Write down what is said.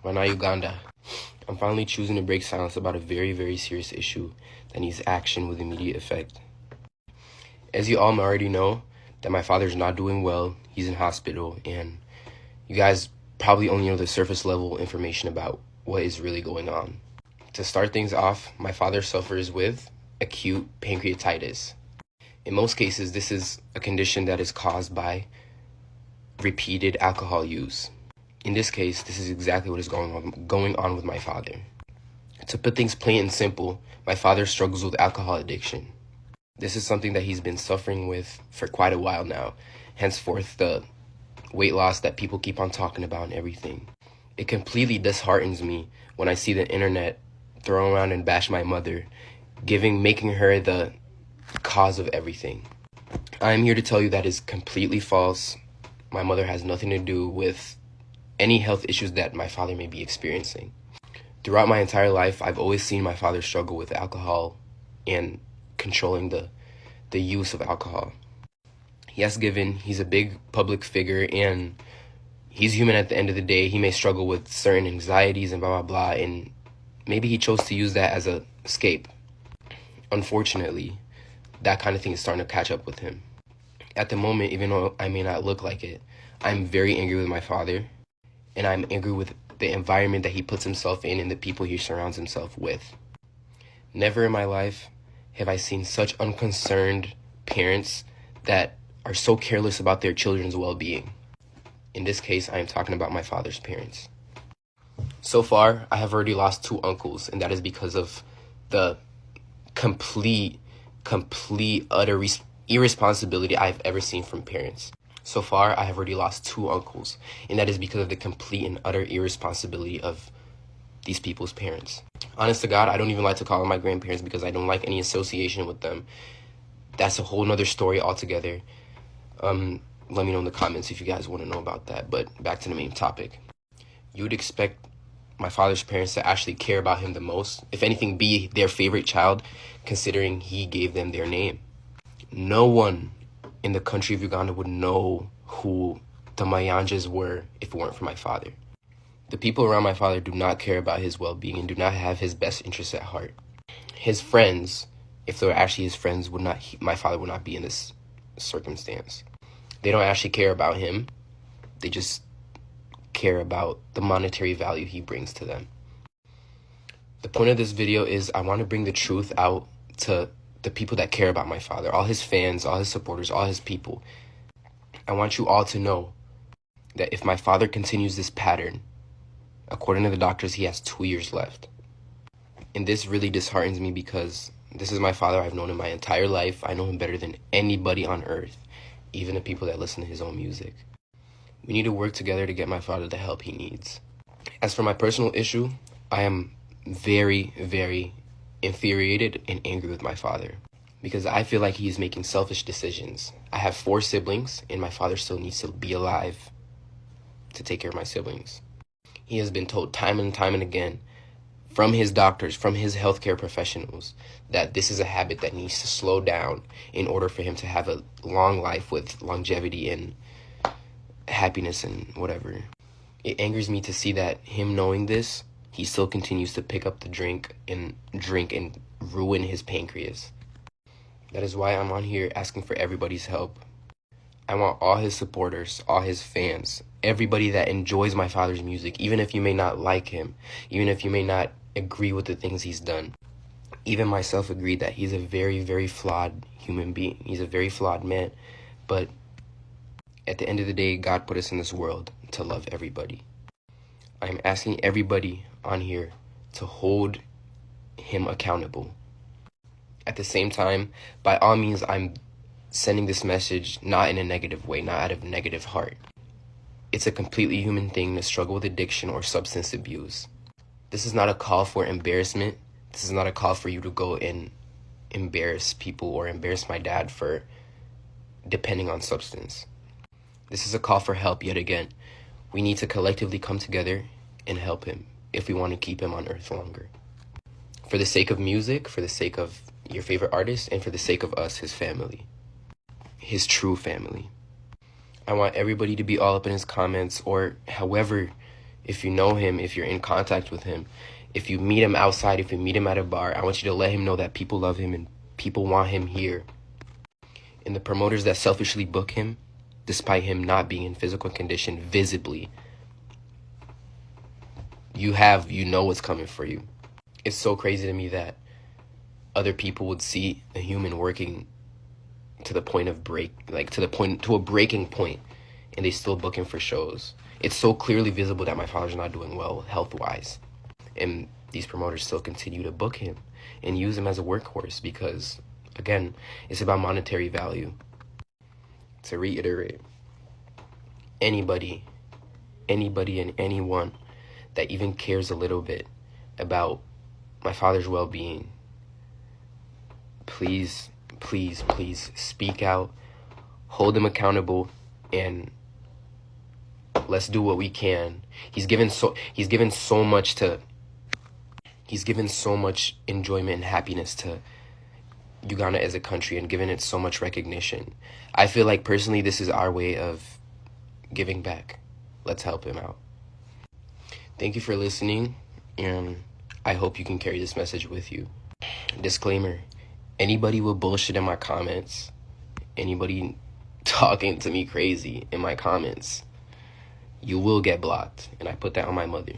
Wana, Uganda. I'm finally choosing to break silence about a very, very serious issue that needs action with immediate effect. As you all already know, that my father's not doing well. He's in hospital, and you guys probably only know the surface level information about what is really going on. To start things off, my father suffers with acute pancreatitis. In most cases, this is a condition that is caused by repeated alcohol use. In this case, this is exactly what is going on with my father. To put things plain and simple, my father struggles with alcohol addiction. This is something that he's been suffering with for quite a while now, henceforth the weight loss that people keep on talking about and everything. It completely disheartens me when I see the internet throw around and bash my mother, making her the cause of everything. I'm here to tell you that is completely false. My mother has nothing to do with any health issues that my father may be experiencing. Throughout my entire life, I've always seen my father struggle with alcohol and controlling the use of alcohol. Yes, given he's a big public figure and he's human at the end of the day, he may struggle with certain anxieties and blah, blah, blah, and maybe he chose to use that as an escape. Unfortunately, that kind of thing is starting to catch up with him. At the moment, even though I may not look like it, I'm very angry with my father, and I'm angry with the environment that he puts himself in and the people he surrounds himself with. Never in my life have I seen such unconcerned parents that are so careless about their children's well-being. In this case, I am talking about my father's parents. So far, I have already lost 2 uncles, and that is because of the complete, utter irresponsibility I've ever seen from parents. So far, I have already lost 2 uncles, and that is because of the complete and utter irresponsibility of these people's parents. Honest to God, I don't even like to call them my grandparents because I don't like any association with them. That's a whole nother story altogether. Let me know in the comments if you guys want to know about that, but back to the main topic. You would expect my father's parents to actually care about him the most, if anything, be their favorite child, considering he gave them their name. No one in the country of Uganda would know who the Mayanjas were if it weren't for my father. The people around my father do not care about his well-being and do not have his best interests at heart. His friends, if they were actually his friends, my father would not be in this circumstance. They don't actually care about him. They just care about the monetary value he brings to them. The point of this video is I want to bring the truth out to the people that care about my father, all his fans, all his supporters, all his people. I want you all to know that if my father continues this pattern, according to the doctors, he has 2 years left. And this really disheartens me because this is my father I've known in my entire life. I know him better than anybody on earth, even the people that listen to his own music. We need to work together to get my father the help he needs. As for my personal issue, I am very, very infuriated and angry with my father because I feel like he is making selfish decisions. I have 4 siblings, and my father still needs to be alive to take care of my siblings. He has been told time and time and again from his doctors, from his healthcare professionals, that this is a habit that needs to slow down in order for him to have a long life with longevity and happiness and whatever. It angers me to see that him knowing this, he still continues to pick up the drink and ruin his pancreas. That is why I'm on here asking for everybody's help. I want all his supporters, all his fans, everybody that enjoys my father's music, even if you may not like him, even if you may not agree with the things he's done. Even myself agreed that he's a very, very flawed human being. He's a very flawed man. But at the end of the day, God put us in this world to love everybody. I'm asking everybody on here to hold him accountable. At the same time, by all means, I'm sending this message not in a negative way, not out of negative heart. It's a completely human thing to struggle with addiction or substance abuse. This is not a call for embarrassment. This is not a call for you to go and embarrass people or embarrass my dad for depending on substance. This is a call for help yet again. We need to collectively come together and help him if we want to keep him on earth longer. For the sake of music, for the sake of your favorite artist, and for the sake of us, his family. His true family. I want everybody to be all up in his comments, or however if you know him, if you're in contact with him, if you meet him outside, if you meet him at a bar, I want you to let him know that people love him and people want him here. And the promoters that selfishly book him, despite him not being in physical condition visibly, you know what's coming for you. It's so crazy to me that other people would see a human working to the point of to a breaking point, and they still book him for shows. It's so clearly visible that my father's not doing well health-wise. And these promoters still continue to book him and use him as a workhorse because, again, it's about monetary value. To reiterate, anybody and anyone that even cares a little bit about my father's well-being, please speak out, hold him accountable, and let's do what we can. He's given so much enjoyment and happiness to Uganda as a country and given it so much recognition. I feel like personally this is our way of giving back. Let's help him out. Thank you for listening, and I hope you can carry this message with you. Disclaimer, anybody with bullshit in my comments, anybody talking to me crazy in my comments, you will get blocked, and I put that on my mother.